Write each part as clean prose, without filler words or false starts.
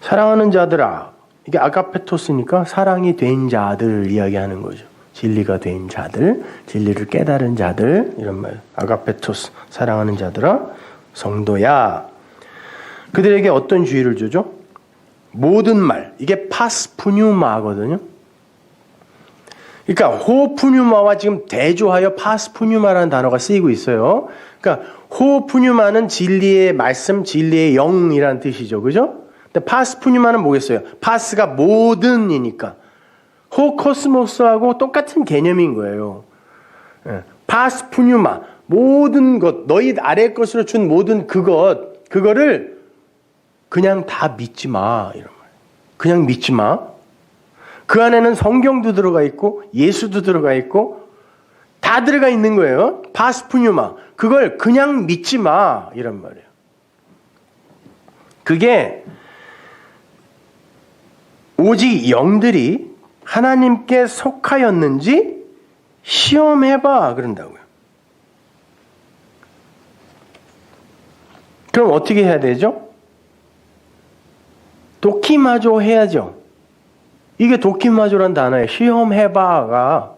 사랑하는 자들아. 이게 아가페토스니까 사랑이 된 자들 이야기하는 거죠. 진리가 된 자들, 진리를 깨달은 자들, 이런 말. 아가페토스, 사랑하는 자들아, 성도야. 그들에게 어떤 주의를 주죠? 모든 말. 이게 파스푸뉴마거든요. 그러니까 호푸뉴마와 지금 대조하여 파스푸뉴마라는 단어가 쓰이고 있어요. 그러니까 호푸뉴마는 진리의 말씀, 진리의 영이라는 뜻이죠. 그죠? 근데 파스푸뉴마는 뭐겠어요? 파스가 모든이니까. 호코스모스하고 똑같은 개념인 거예요. 파스푸뉴마, 모든 것, 너희 아래 것으로 준 모든 그거를 그냥 다 믿지 마. 이런 말. 그냥 믿지 마. 그 안에는 성경도 들어가 있고 예수도 들어가 있고 다 들어가 있는 거예요. 파스푸뉴마. 그걸 그냥 믿지 마. 이런 말이에요. 그게 오직 영들이 하나님께 속하였는지 시험해봐 그런다고요. 그럼 어떻게 해야 되죠? 도키마조 해야죠. 이게 도키마조란 단어예요. 시험해봐가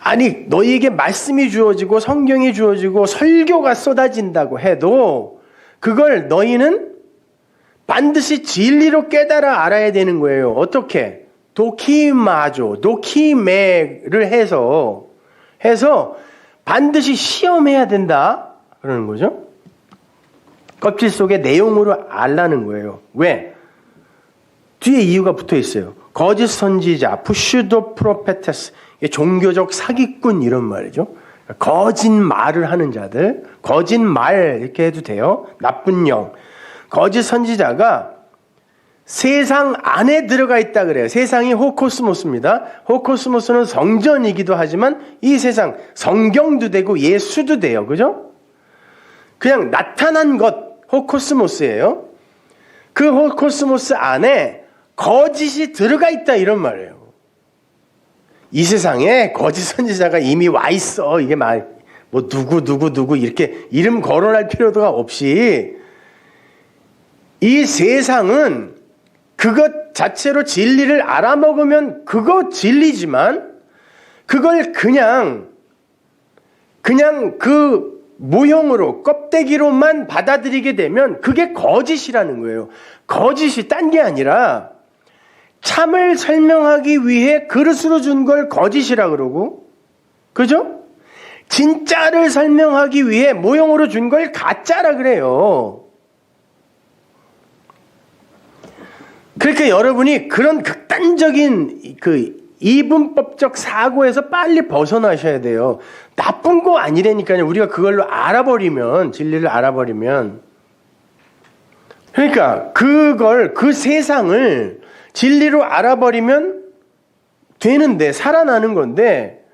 아니 너희에게 말씀이 주어지고 성경이 주어지고 설교가 쏟아진다고 해도 그걸 너희는 반드시 진리로 깨달아 알아야 되는 거예요. 어떻게? 도키마조, 도키메를 해서 반드시 시험해야 된다. 그러는 거죠. 껍질 속의 내용으로 알라는 거예요. 왜? 뒤에 이유가 붙어 있어요. 거짓 선지자, 푸슈도 프로페테스, 종교적 사기꾼 이런 말이죠. 거짓말을 하는 자들, 거짓말 이렇게 해도 돼요. 나쁜 영. 거짓 선지자가 세상 안에 들어가 있다 그래요. 세상이 호코스모스입니다. 호코스모스는 성전이기도 하지만 이 세상 성경도 되고 예수도 돼요. 그죠? 그냥 나타난 것 호코스모스예요. 그 호코스모스 안에 거짓이 들어가 있다 이런 말이에요. 이 세상에 거짓 선지자가 이미 와 있어. 이게 뭐 누구 이렇게 이름 거론할 필요가 없이 이 세상은 그것 자체로 진리를 알아먹으면 그거 진리지만 그걸 그냥 그 모형으로 껍데기로만 받아들이게 되면 그게 거짓이라는 거예요. 거짓이 딴 게 아니라 참을 설명하기 위해 그릇으로 준 걸 거짓이라 그러고, 그죠? 진짜를 설명하기 위해 모형으로 준 걸 가짜라 그래요. 그러니까 여러분이 그런 극단적인 그 이분법적 사고에서 빨리 벗어나셔야 돼요. 나쁜 거 아니라니까요. 우리가 그걸로 알아버리면, 진리를 알아버리면. 그러니까 그 세상을 진리로 알아버리면 되는데, 살아나는 건데,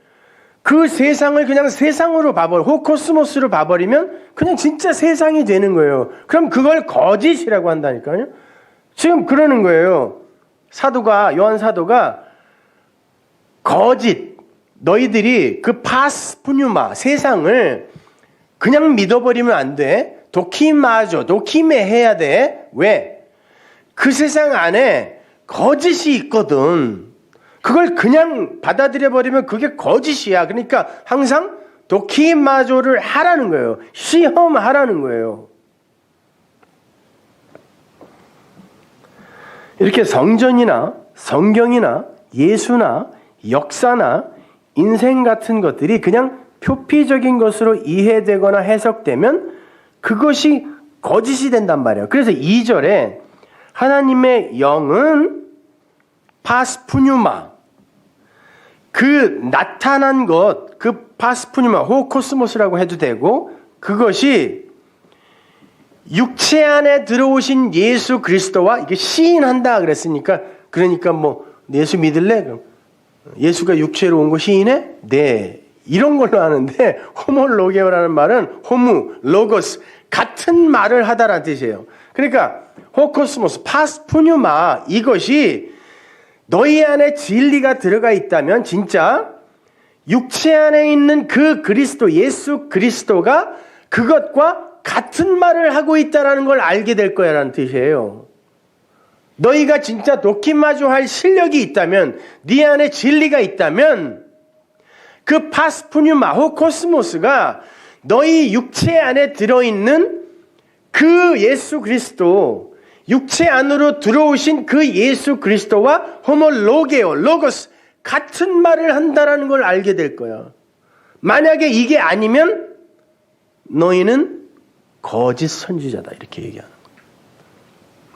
그 세상을 그냥 세상으로 호코스모스로 봐버리면 그냥 진짜 세상이 되는 거예요. 그럼 그걸 거짓이라고 한다니까요. 지금 그러는 거예요. 요한 사도가 거짓, 너희들이 그 파스푸뉴마, 세상을 그냥 믿어버리면 안 돼. 도키메 해야 돼. 왜? 그 세상 안에 거짓이 있거든. 그걸 그냥 받아들여버리면 그게 거짓이야. 그러니까 항상 도키마조를 하라는 거예요. 시험하라는 거예요. 이렇게 성전이나 성경이나 예수나 역사나 인생 같은 것들이 그냥 표피적인 것으로 이해되거나 해석되면 그것이 거짓이 된단 말이에요. 그래서 2절에 하나님의 영은 파스푸뉴마, 그 나타난 것, 그 파스푸뉴마, 호코스모스라고 해도 되고, 그것이 육체 안에 들어오신 예수 그리스도와 이게 시인한다 그랬으니까, 그러니까 뭐 예수 믿을래? 그럼 예수가 육체로 온 거 시인해? 네. 이런 걸로 하는데 호모로게오라는 말은 호무, 로고스 같은 말을 하다라는 뜻이에요. 그러니까 호코스모스, 파스푸뉴마 이것이 너희 안에 진리가 들어가 있다면 진짜 육체 안에 있는 그 그리스도, 예수 그리스도가 그것과 같은 말을 하고 있다라는 걸 알게 될 거야라는 뜻이에요. 너희가 진짜 도키마조할 실력이 있다면, 네 안에 진리가 있다면 그 파스푸뉴마 호코스모스가 너희 육체 안에 들어있는 그 예수 그리스도, 육체 안으로 들어오신 그 예수 그리스도와 호모로게오, 로고스, 같은 말을 한다라는 걸 알게 될 거야. 만약에 이게 아니면 너희는 거짓 선지자다, 이렇게 얘기하는 거야.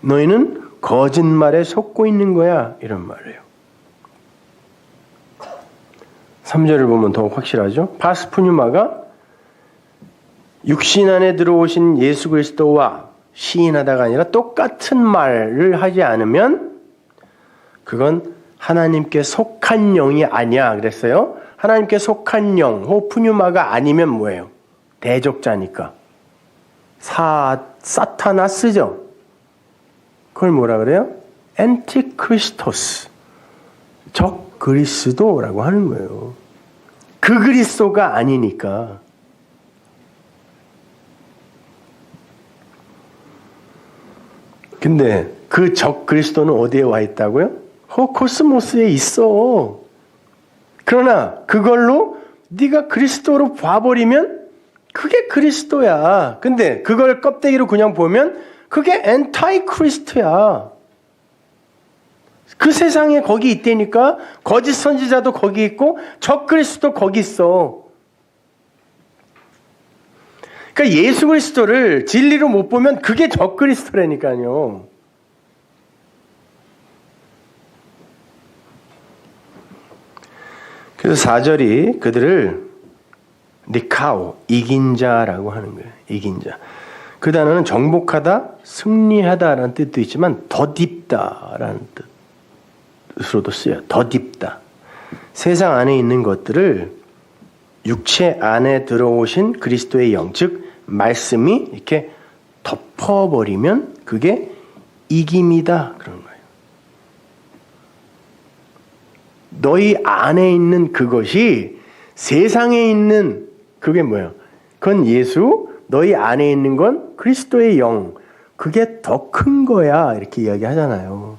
너희는 거짓말에 속고 있는 거야, 이런 말이에요. 3절을 보면 더욱 확실하죠. 파스푸뉴마가 육신 안에 들어오신 예수 그리스도와 시인하다가 아니라 똑같은 말을 하지 않으면 그건 하나님께 속한 영이 아니야 그랬어요. 하나님께 속한 영, 호푸뉴마가 아니면 뭐예요? 대적자니까. 사타나스죠. 그걸 뭐라 그래요? 엔티크리스토스. 적 그리스도라고 하는 거예요. 그 그리스도가 아니니까. 근데 그 적 그리스도는 어디에 와 있다고요? 코스모스에 있어. 그러나 그걸로 네가 그리스도로 봐버리면 그게 그리스도야. 근데 그걸 껍데기로 그냥 보면 그게 엔타이 크리스트야. 그 세상에 거기 있다니까. 거짓 선지자도 거기 있고 적 그리스도 거기 있어. 그러니까 예수 그리스도를 진리로 못 보면 그게 적 그리스도라니까요. 그래서 4절이 그들을 니카오, 이긴 자라고 하는 거예요. 이긴 자. 그 단어는 정복하다, 승리하다라는 뜻도 있지만 덧입다라는 뜻으로도 쓰여요. 덧입다. 세상 안에 있는 것들을 육체 안에 들어오신 그리스도의 영, 즉 말씀이 이렇게 덮어버리면 그게 이김이다 그런 거예요. 너희 안에 있는 그것이 세상에 있는 그게 뭐예요? 그건 예수, 너희 안에 있는 건 그리스도의 영, 그게 더 큰 거야 이렇게 이야기하잖아요.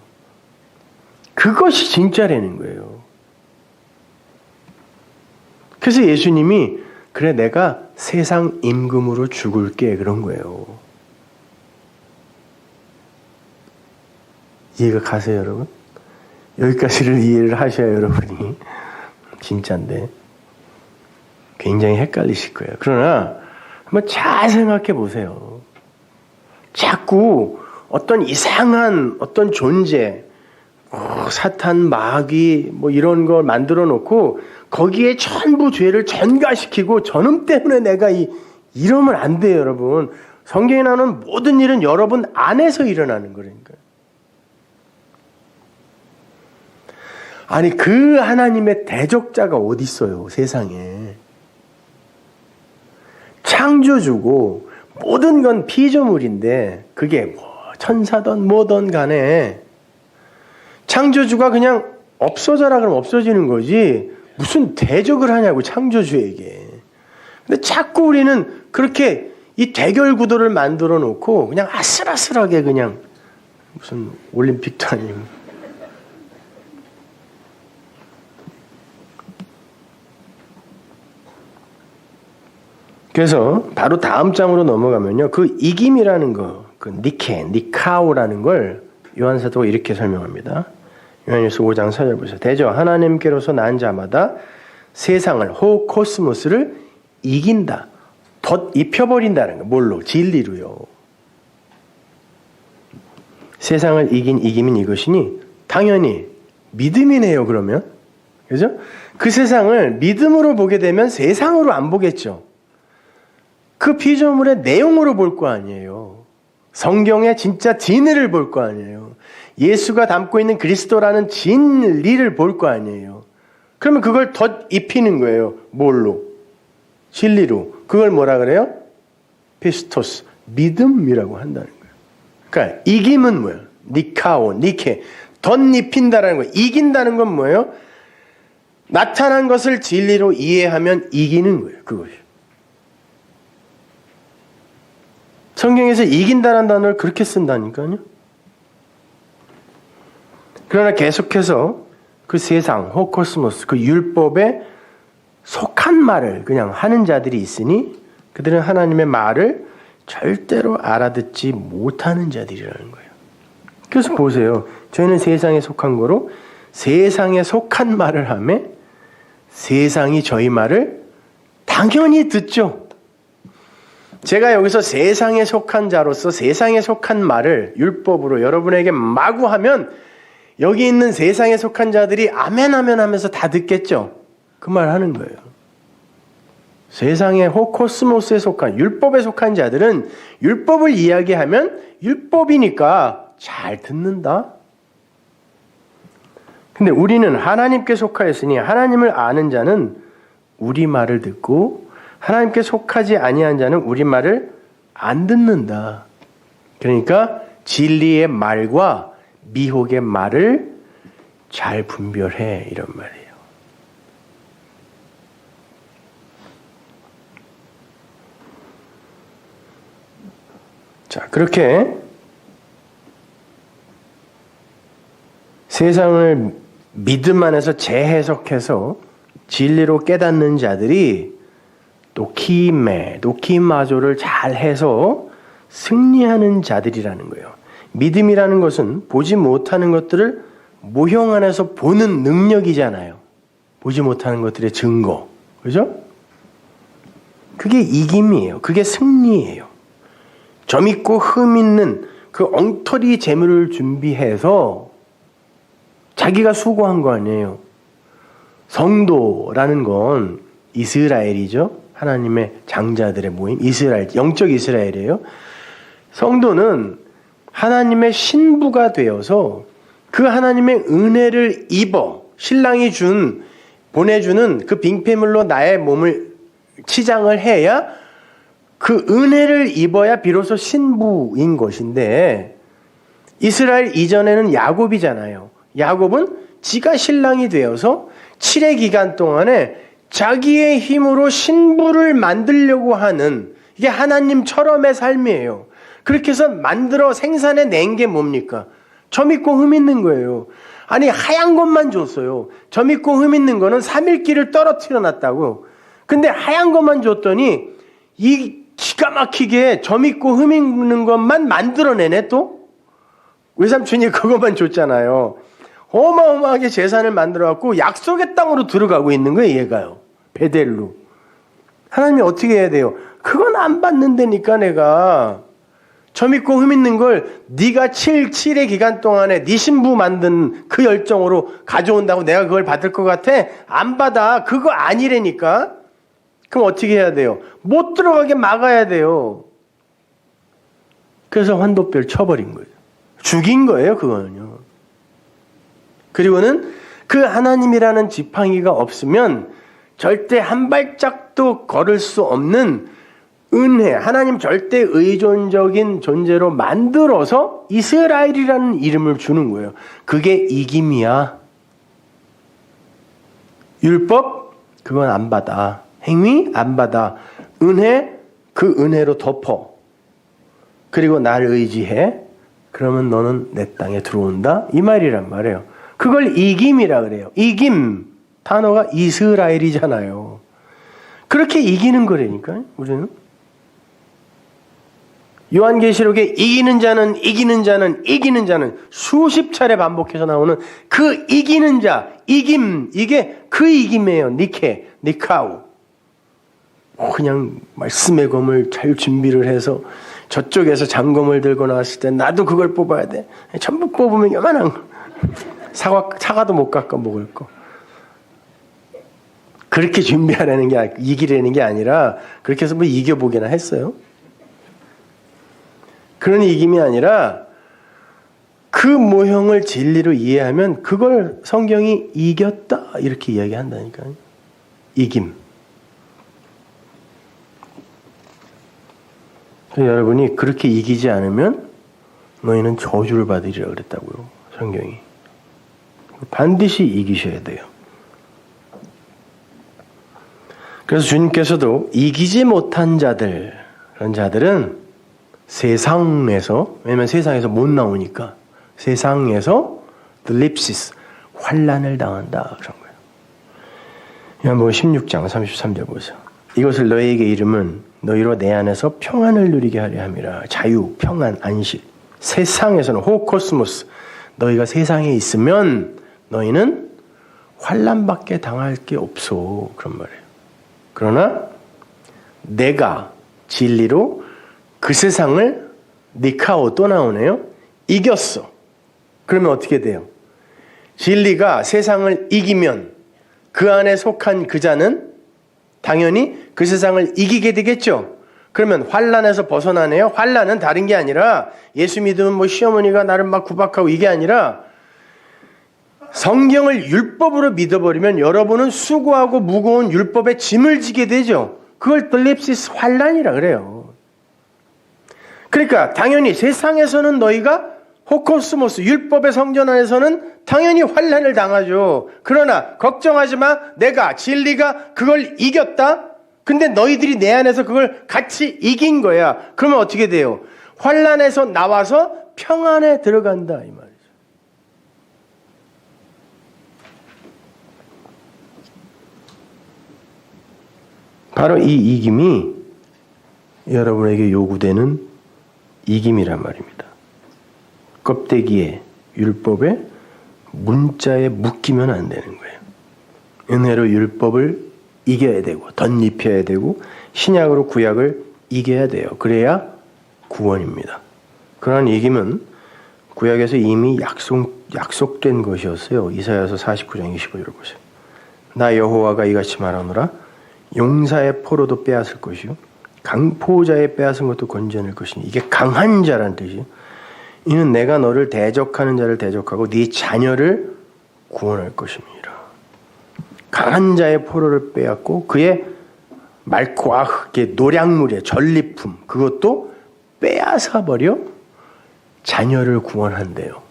그것이 진짜라는 거예요. 그래서 예수님이 그래 내가 세상 임금으로 죽을게 그런 거예요. 이해가 가세요 여러분? 여기까지를 이해를 하셔야 여러분이 진짜인데 굉장히 헷갈리실 거예요. 그러나 한번 잘 생각해 보세요. 자꾸 어떤 이상한 어떤 존재, 사탄, 마귀 뭐 이런 걸 만들어 놓고 거기에 전부 죄를 전가시키고 저놈 때문에 내가 이러면 안 돼요 여러분. 성경에 나오는 모든 일은 여러분 안에서 일어나는 거라니까요. 아니 그 하나님의 대적자가 어디 있어요 세상에. 창조주고 모든 건 피조물인데 그게 뭐 천사든 뭐든 간에 창조주가 그냥 없어져라 그러면 없어지는 거지 무슨 대적을 하냐고 창조주에게. 근데 자꾸 우리는 그렇게 이 대결 구도를 만들어 놓고 그냥 아슬아슬하게 그냥 무슨 올림픽도 아니고 그래서 바로 다음 장으로 넘어가면요. 그 이김이라는 거, 그 니카오라는 걸 요한사도가 이렇게 설명합니다. 요한일서 5장 4절 보세요. 대저 하나님께로서 난 자마다 세상을 코스모스를 이긴다. 덧입혀버린다는 거. 뭘로? 진리로요. 세상을 이긴 이김인 이것이니 당연히 믿음이네요. 그러면. 그죠? 그 세상을 믿음으로 보게 되면 세상으로 안 보겠죠. 그 피조물의 내용으로 볼 거 아니에요. 성경의 진짜 진리를 볼 거 아니에요. 예수가 담고 있는 그리스도라는 진리를 볼 거 아니에요. 그러면 그걸 덧 입히는 거예요. 뭘로? 진리로. 그걸 뭐라 그래요? 피스토스. 믿음이라고 한다는 거예요. 그러니까 이김은 뭐예요? 니카오, 니케. 덧입힌다라는 거예요. 이긴다는 건 뭐예요? 나타난 것을 진리로 이해하면 이기는 거예요. 그것이. 성경에서 이긴다는 단어를 그렇게 쓴다니까요. 그러나 계속해서 그 세상, 호코스모스, 그 율법에 속한 말을 그냥 하는 자들이 있으니 그들은 하나님의 말을 절대로 알아듣지 못하는 자들이라는 거예요. 그래서 보세요. 저희는 세상에 속한 거로 세상에 속한 말을 하며 세상이 저희 말을 당연히 듣죠. 제가 여기서 세상에 속한 자로서 세상에 속한 말을 율법으로 여러분에게 마구 하면 여기 있는 세상에 속한 자들이 아멘 아멘 하면서 다 듣겠죠. 그 말 하는 거예요. 세상의 호코스모스에 속한 율법에 속한 자들은 율법을 이야기하면 율법이니까 잘 듣는다. 근데 우리는 하나님께 속하였으니 하나님을 아는 자는 우리 말을 듣고 하나님께 속하지 아니한 자는 우리 말을 안 듣는다. 그러니까 진리의 말과 미혹의 말을 잘 분별해 이런 말이에요. 자, 그렇게 세상을 믿음 안에서 재해석해서 진리로 깨닫는 자들이 노키마조를 잘 해서 승리하는 자들이라는 거예요. 믿음이라는 것은 보지 못하는 것들을 모형 안에서 보는 능력이잖아요. 보지 못하는 것들의 증거. 그죠? 그게 이김이에요. 그게 승리예요. 점 있고 흠 있는 그 엉터리 재물을 준비해서 자기가 수고한 거 아니에요. 성도라는 건 이스라엘이죠. 하나님의 장자들의 모임, 이스라엘, 영적 이스라엘이에요. 성도는 하나님의 신부가 되어서 그 하나님의 은혜를 입어 신랑이 보내주는 그 빙패물로 나의 몸을 치장을 해야 그 은혜를 입어야 비로소 신부인 것인데 이스라엘 이전에는 야곱이잖아요. 야곱은 지가 신랑이 되어서 7의 기간 동안에 자기의 힘으로 신부를 만들려고 하는 이게 하나님처럼의 삶이에요. 그렇게 해서 만들어 생산해 낸 게 뭡니까? 점 있고 흠 있는 거예요. 아니 하얀 것만 줬어요. 점 있고 흠 있는 거는 3일기를 떨어뜨려 놨다고. 근데 하얀 것만 줬더니 이 기가 막히게 점 있고 흠 있는 것만 만들어내네 또? 외삼촌이 그것만 줬잖아요. 어마어마하게 재산을 만들어갖고 약속의 땅으로 들어가고 있는 거예요, 얘가요. 베델로. 하나님이 어떻게 해야 돼요? 그건 안 받는다니까 내가. 점 있고 흠 있는 걸 네가 7의 기간 동안에 네 신부 만든 그 열정으로 가져온다고 내가 그걸 받을 것 같아? 안 받아. 그거 아니라니까. 그럼 어떻게 해야 돼요? 못 들어가게 막아야 돼요. 그래서 환도뼈를 쳐버린 거예요. 죽인 거예요, 그거는요. 그리고는 그 하나님이라는 지팡이가 없으면 절대 한 발짝도 걸을 수 없는 은혜, 하나님 절대 의존적인 존재로 만들어서 이스라엘이라는 이름을 주는 거예요. 그게 이김이야. 율법? 그건 안 받아. 행위? 안 받아. 은혜? 그 은혜로 덮어. 그리고 나를 의지해. 그러면 너는 내 땅에 들어온다. 이 말이란 말이에요. 그걸 이김이라 그래요. 이김. 단어가 이스라엘이잖아요. 그렇게 이기는 거라니까요, 우리는. 요한계시록에 이기는 자는 수십 차례 반복해서 나오는 그 이기는 자, 이김, 이게 그 이김이에요. 니카우. 그냥 말씀의 검을 잘 준비를 해서 저쪽에서 장검을 들고 나왔을 때 나도 그걸 뽑아야 돼. 전부 뽑으면 요만한 거. 사과도 못 깎아 먹을 거. 그렇게 준비하라는 게 이기려는 게 아니라 그렇게 해서 뭐 이겨보기나 했어요. 그런 이김이 아니라 그 모형을 진리로 이해하면 그걸 성경이 이겼다 이렇게 이야기한다니까요. 이김. 여러분이 그렇게 이기지 않으면 너희는 저주를 받으리라 그랬다고요. 성경이. 반드시 이기셔야 돼요. 그래서 주님께서도 이기지 못한 자들, 그런 자들은 세상에서, 왜냐면 세상에서 못 나오니까 세상에서 립시스, 환난을 당한다. 그런 거예요. 요한복음 16장 33절 보세요. 이것을 너희에게 이름은 너희로 내 안에서 평안을 누리게 하려 함이라. 자유, 평안, 안식. 세상에서는 호코스모스. 너희가 세상에 있으면 너희는 환난밖에 당할 게 없어. 그런 말이에요. 그러나 내가 진리로 그 세상을 니카오 또 나오네요. 이겼어. 그러면 어떻게 돼요? 진리가 세상을 이기면 그 안에 속한 그 자는 당연히 그 세상을 이기게 되겠죠. 그러면 환난에서 벗어나네요. 환난은 다른 게 아니라 예수 믿으면 뭐 시어머니가 나를 막 구박하고 이게 아니라 성경을 율법으로 믿어버리면 여러분은 수고하고 무거운 율법의 짐을 지게 되죠. 그걸 들립시스 환난이라 그래요. 그러니까 당연히 세상에서는 너희가 호코스모스 율법의 성전 안에서는 당연히 환난을 당하죠. 그러나 걱정하지 마. 내가 진리가 그걸 이겼다. 근데 너희들이 내 안에서 그걸 같이 이긴 거야. 그러면 어떻게 돼요? 환난에서 나와서 평안에 들어간다 이 말이죠. 바로 이 이김이 여러분에게 요구되는 이김이란 말입니다. 껍데기에 율법에 문자에 묶이면 안 되는 거예요. 은혜로 율법을 이겨야 되고 덧입혀야 되고 신약으로 구약을 이겨야 돼요. 그래야 구원입니다. 그러한 이김은 구약에서 이미 약속된 것이었어요. 이사야서 49장 25절을 보세요. 나 여호와가 이같이 말하노라. 용사의 포로도 빼앗을 것이요 강포자의 빼앗은 것도 건져낼 것이니. 이게 강한 자란 뜻이에요. 이는 내가 너를 대적하는 자를 대적하고 네 자녀를 구원할 것입니다. 강한 자의 포로를 빼앗고 그의 맑고 흑의 노량물의 전리품 그것도 빼앗아 버려 자녀를 구원한대요.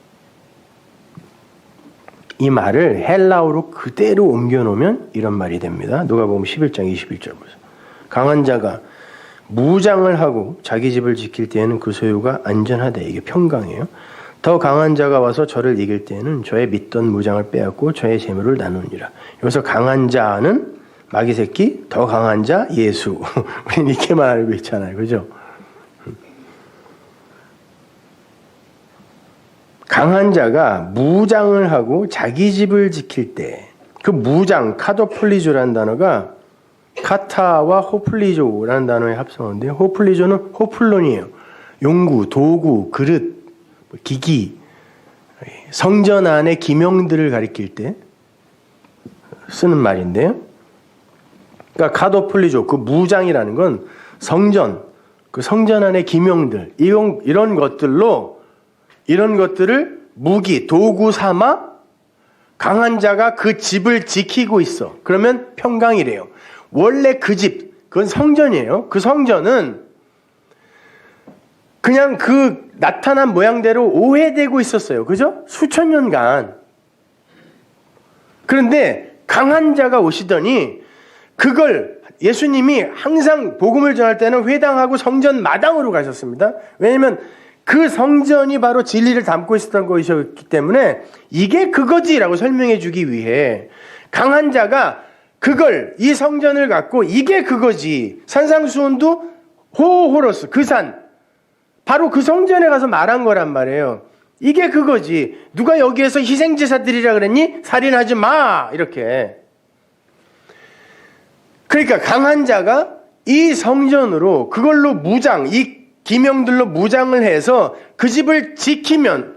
이 말을 헬라어로 그대로 옮겨놓으면 이런 말이 됩니다. 누가복음 11장 21절 보세요. 강한 자가 무장을 하고 자기 집을 지킬 때에는 그 소유가 안전하다. 이게 평강이에요. 더 강한 자가 와서 저를 이길 때에는 저의 믿던 무장을 빼앗고 저의 재물을 나누니라. 여기서 강한 자는 마귀 새끼, 더 강한 자 예수. 우리는 이렇게만 알고 있잖아요. 그죠? 강한 자가 무장을 하고 자기 집을 지킬 때 그 무장, 카도폴리조라는 단어가 카타와 호플리조라는 단어의 합성어인데요. 호플리조는 호플론이에요. 용구, 도구, 그릇, 기기, 성전 안의 기명들을 가리킬 때 쓰는 말인데요. 그러니까 카도폴리조, 그 무장이라는 건 성전, 그 성전 안의 기명들, 이런 것들을 무기, 도구 삼아 강한 자가 그 집을 지키고 있어. 그러면 평강이래요. 원래 그 집, 그건 성전이에요. 그 성전은 그냥 그 나타난 모양대로 오해되고 있었어요. 그죠? 수천 년간. 그런데 강한 자가 오시더니 그걸 예수님이 항상 복음을 전할 때는 회당하고 성전 마당으로 가셨습니다. 왜냐하면 그 성전이 바로 진리를 담고 있었던 것이었기 때문에 이게 그거지라고 설명해 주기 위해 강한 자가 그걸 이 성전을 갖고 이게 그거지. 산상수훈도 호호로스 그 산 바로 그 성전에 가서 말한 거란 말이에요. 이게 그거지. 누가 여기에서 희생제사드리라 그랬니? 살인하지 마 이렇게. 그러니까 강한 자가 이 성전으로 그걸로 무장, 이 기명들로 무장을 해서 그 집을 지키면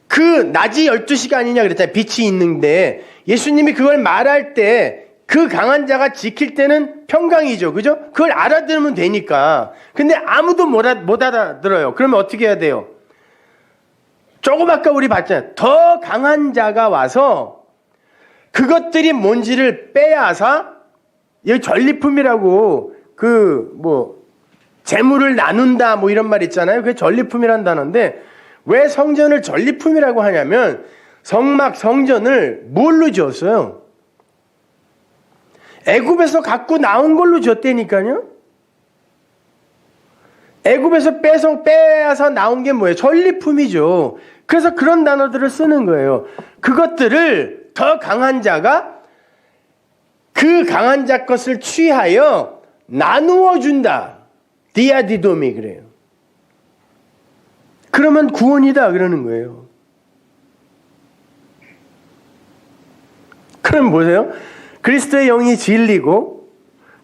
그 낮이 12시가 아니냐 그랬잖아요. 빛이 있는데 예수님이 그걸 말할 때 그 강한 자가 지킬 때는 평강이죠. 그죠? 그걸 알아들으면 되니까. 근데 아무도 못 알아들어요. 그러면 어떻게 해야 돼요? 조금 아까 우리 봤잖아요. 더 강한 자가 와서 그것들이 뭔지를 빼앗아 여기 전리품이라고 재물을 나눈다 이런 말 있잖아요. 그게 전리품이란 단어인데 왜 성전을 전리품이라고 하냐면 성전을 뭘로 지었어요? 애굽에서 갖고 나온 걸로 지었다니까요. 애굽에서 빼앗아 나온 게 뭐예요? 전리품이죠. 그래서 그런 단어들을 쓰는 거예요. 그것들을 더 강한 자가 그 강한 자 것을 취하여 나누어 준다. 디아디돔이 그래요. 그러면 구원이다 그러는 거예요. 그럼 보세요. 그리스도의 영이 진리고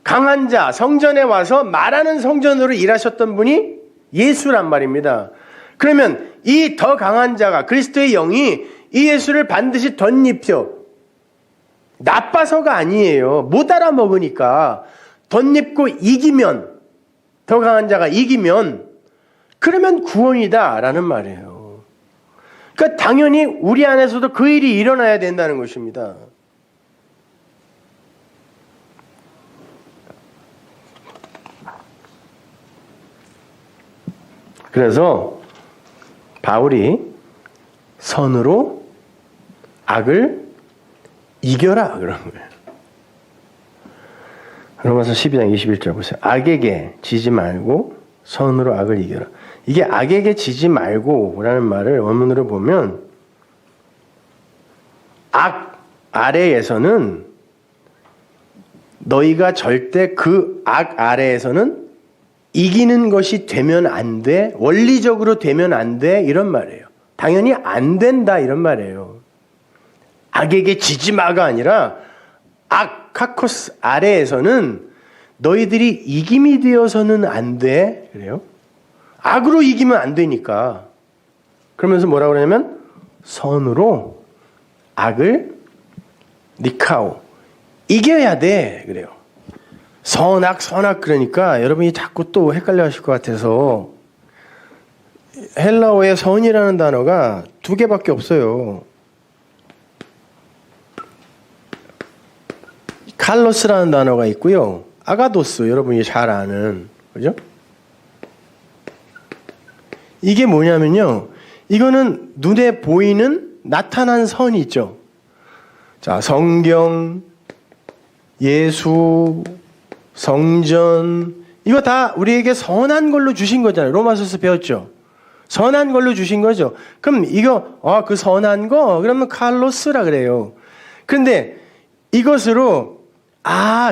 강한 자, 성전에 와서 말하는 성전으로 일하셨던 분이 예수란 말입니다. 그러면 이 더 강한 자가 그리스도의 영이 이 예수를 반드시 덧입혀. 나빠서가 아니에요. 못 알아먹으니까. 덧입고 이기면, 더 강한 자가 이기면 그러면 구원이다라는 말이에요. 그러니까 당연히 우리 안에서도 그 일이 일어나야 된다는 것입니다. 그래서 바울이 선으로 악을 이겨라 그런 거예요. 로마서 12장 21절 보세요. 악에게 지지 말고 선으로 악을 이겨라. 이게 악에게 지지 말고라는 말을 원문으로 보면 악 아래에서는 너희가 절대 그 악 아래에서는 이기는 것이 되면 안 돼. 원리적으로 되면 안 돼. 이런 말이에요. 당연히 안 된다. 이런 말이에요. 악에게 지지 마가 아니라 악, 카코스 아래에서는 너희들이 이김이 되어서는 안 돼. 그래요? 악으로 이기면 안 되니까. 그러면서 뭐라고 그러냐면 선으로 악을 니카오. 이겨야 돼. 그래요. 선악 그러니까 여러분이 자꾸 또 헷갈려 하실 것 같아서 헬라어에 선이라는 단어가 2개밖에 없어요. 칼로스라는 단어가 있고요. 아가도스 여러분이 잘 아는 그죠? 이게 뭐냐면요. 이거는 눈에 보이는 나타난 선이 있죠. 자, 성경, 예수, 성전 이거 다 우리에게 선한 걸로 주신 거잖아요. 로마서에서 배웠죠. 선한 걸로 주신 거죠. 그럼 이거 그 선한 거 그러면 칼로스라 그래요. 그런데 이것으로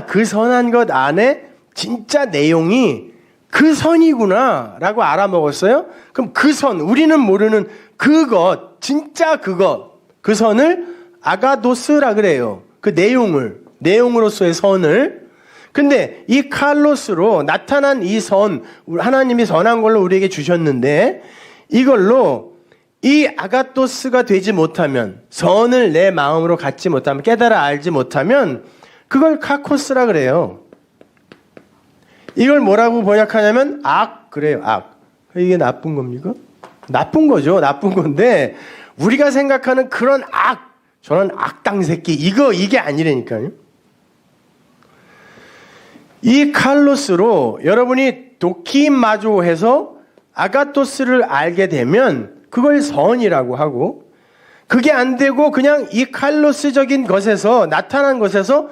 그 선한 것 안에 진짜 내용이 그 선이구나라고 알아먹었어요. 그럼 그 선, 우리는 모르는 그것, 진짜 그것, 그 선을 아가도스라 그래요. 그 내용으로서의 선을. 근데 이 칼로스로 나타난 이 선, 하나님이 선한 걸로 우리에게 주셨는데 이걸로 이 아가토스가 되지 못하면, 선을 내 마음으로 갖지 못하면, 깨달아 알지 못하면 그걸 카코스라 그래요. 이걸 뭐라고 번역하냐면 악 그래요. 악. 이게 나쁜 겁니까? 나쁜 거죠. 나쁜 건데 우리가 생각하는 그런 악, 저런 악당 새끼 이게 아니라니까요. 이 칼로스로 여러분이 도키마조 해서 아가토스를 알게 되면 그걸 선이라고 하고, 그게 안 되고 그냥 이 칼로스적인 것에서 나타난 것에서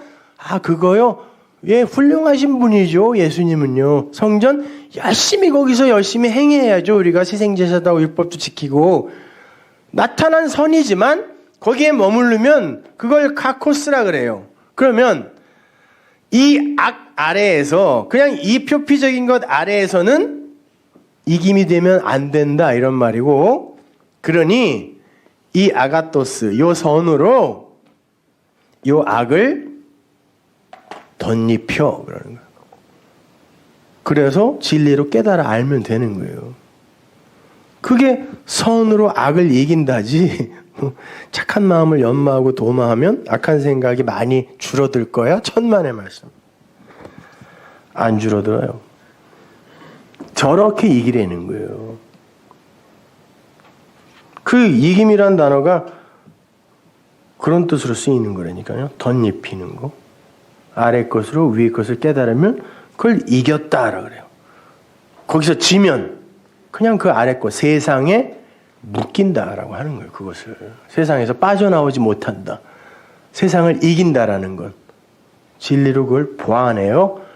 그거요. 예, 훌륭하신 분이죠. 예수님은요. 성전 열심히 거기서 열심히 행해야죠. 우리가 희생제사도 하고 율법도 지키고 나타난 선이지만 거기에 머무르면 그걸 카코스라 그래요. 그러면 이 악 아래에서 그냥 이 표피적인 것 아래에서는 이김이 되면 안 된다 이런 말이고, 그러니 이 아가토스 요 선으로 요 악을 덧입혀 그러는 거예요. 그래서 진리로 깨달아 알면 되는 거예요. 그게 선으로 악을 이긴다지. 착한 마음을 연마하고 도마하면 악한 생각이 많이 줄어들 거야. 천만의 말씀. 안 줄어들어요. 저렇게 이기려는 거예요. 그 이김이란 단어가 그런 뜻으로 쓰이는 거라니까요. 덧입히는 거. 아래 것으로 위의 것을 깨달으면 그걸 이겼다라 그래요. 거기서 지면 그냥 그 아래 것 세상에 묶인다라고 하는 거예요. 그것을 세상에서 빠져나오지 못한다. 세상을 이긴다라는 건 진리로 그걸 보완해요.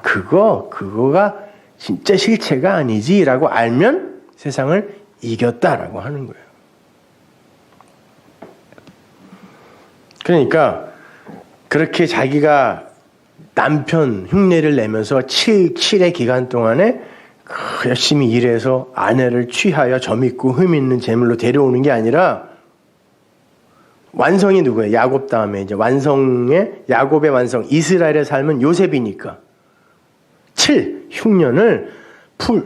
그거가 진짜 실체가 아니지라고 알면 세상을 이겼다라고 하는 거예요. 그러니까 그렇게 자기가 남편 흉내를 내면서 7의 기간 동안에 열심히 일해서 아내를 취하여 점있고 흠있는 재물로 데려오는 게 아니라 완성이 누구예요? 야곱 다음에 이제 완성의 야곱의 완성 이스라엘의 삶은 요셉이니까 7 흉년을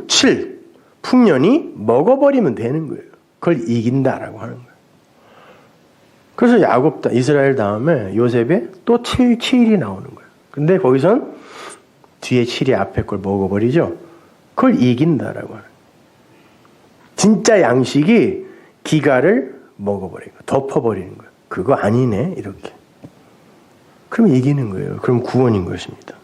7 풍년이 먹어버리면 되는 거예요. 그걸 이긴다라고 하는 거예요. 그래서 야곱 이스라엘 다음에 요셉에 또 7이 나오는 거예요. 근데 거기선 뒤에 7이 앞에 걸 먹어버리죠. 그걸 이긴다라고 하는 거예요. 진짜 양식이 기가를 먹어버리는 거예요. 덮어버리는 거예요. 그거 아니네 이렇게. 그럼 이기는 거예요. 그럼 구원인 것입니다.